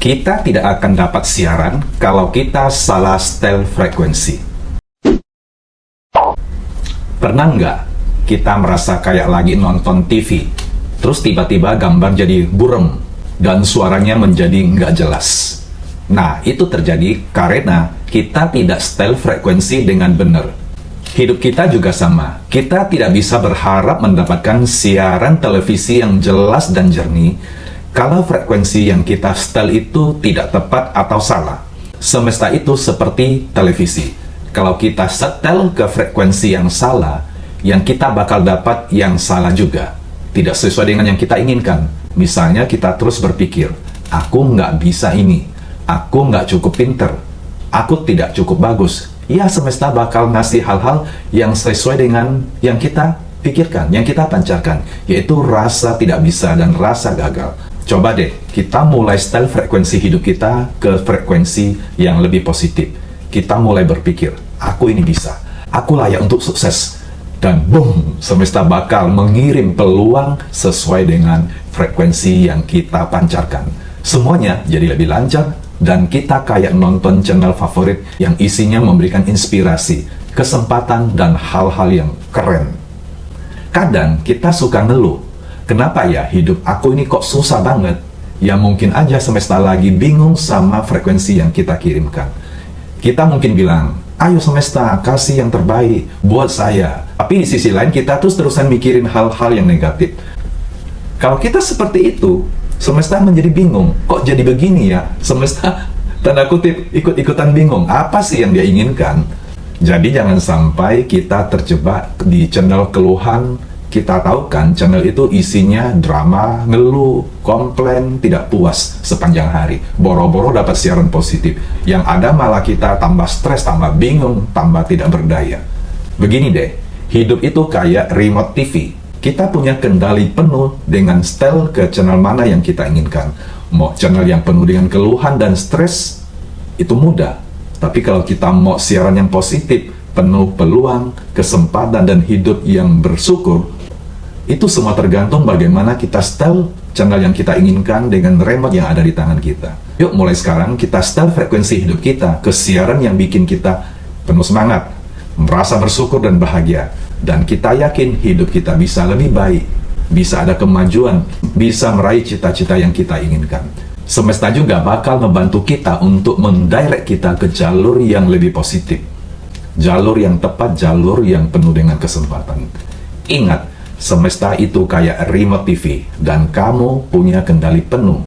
Kita tidak akan dapat siaran kalau kita salah setel frekuensi. Pernah nggak kita merasa kayak lagi nonton TV, terus tiba-tiba gambar jadi burem dan suaranya menjadi nggak jelas? Nah, itu terjadi karena kita tidak setel frekuensi dengan benar. Hidup kita juga sama. Kita tidak bisa berharap mendapatkan siaran televisi yang jelas dan jernih kalau frekuensi yang kita setel itu tidak tepat atau salah. Semesta itu seperti televisi. Kalau kita setel ke frekuensi yang salah, yang kita bakal dapat yang salah juga. Tidak sesuai dengan yang kita inginkan. Misalnya kita terus berpikir, aku nggak bisa ini, aku nggak cukup pinter, aku tidak cukup bagus. Ya, semesta bakal ngasih hal-hal yang sesuai dengan yang kita pikirkan, yang kita pancarkan, yaitu rasa tidak bisa dan rasa gagal. Coba deh, kita mulai setel frekuensi hidup kita ke frekuensi yang lebih positif. Kita mulai berpikir, aku ini bisa, aku layak untuk sukses. Dan boom, semesta bakal mengirim peluang sesuai dengan frekuensi yang kita pancarkan. Semuanya jadi lebih lancar, dan kita kayak nonton channel favorit yang isinya memberikan inspirasi, kesempatan, dan hal-hal yang keren. Kadang kita suka ngeluh, kenapa ya hidup aku ini kok susah banget? Ya mungkin aja semesta lagi bingung sama frekuensi yang kita kirimkan. Kita mungkin bilang, ayo semesta kasih yang terbaik buat saya. Tapi di sisi lain kita terus-terusan mikirin hal-hal yang negatif. Kalau kita seperti itu, semesta menjadi bingung. Kok jadi begini ya? Semesta tanda kutip ikut-ikutan bingung. Apa sih yang dia inginkan? Jadi jangan sampai kita terjebak di channel keluhan. Kita tahu kan channel itu isinya drama, ngeluh, komplain, tidak puas sepanjang hari. Boro-boro dapat siaran positif. Yang ada malah kita tambah stres, tambah bingung, tambah tidak berdaya. Begini deh, hidup itu kayak remote TV. Kita punya kendali penuh dengan setel ke channel mana yang kita inginkan. Mau channel yang penuh dengan keluhan dan stres, itu mudah. Tapi kalau kita mau siaran yang positif, penuh peluang, kesempatan, dan hidup yang bersyukur, itu semua tergantung bagaimana kita setel channel yang kita inginkan dengan remote yang ada di tangan kita. Yuk mulai sekarang kita setel frekuensi hidup kita ke siaran yang bikin kita penuh semangat, merasa bersyukur dan bahagia. Dan kita yakin hidup kita bisa lebih baik, bisa ada kemajuan, bisa meraih cita-cita yang kita inginkan. Semesta juga bakal membantu kita untuk mendirect kita ke jalur yang lebih positif. Jalur yang tepat, jalur yang penuh dengan kesempatan. Ingat, semesta itu kayak remote TV, dan kamu punya kendali penuh.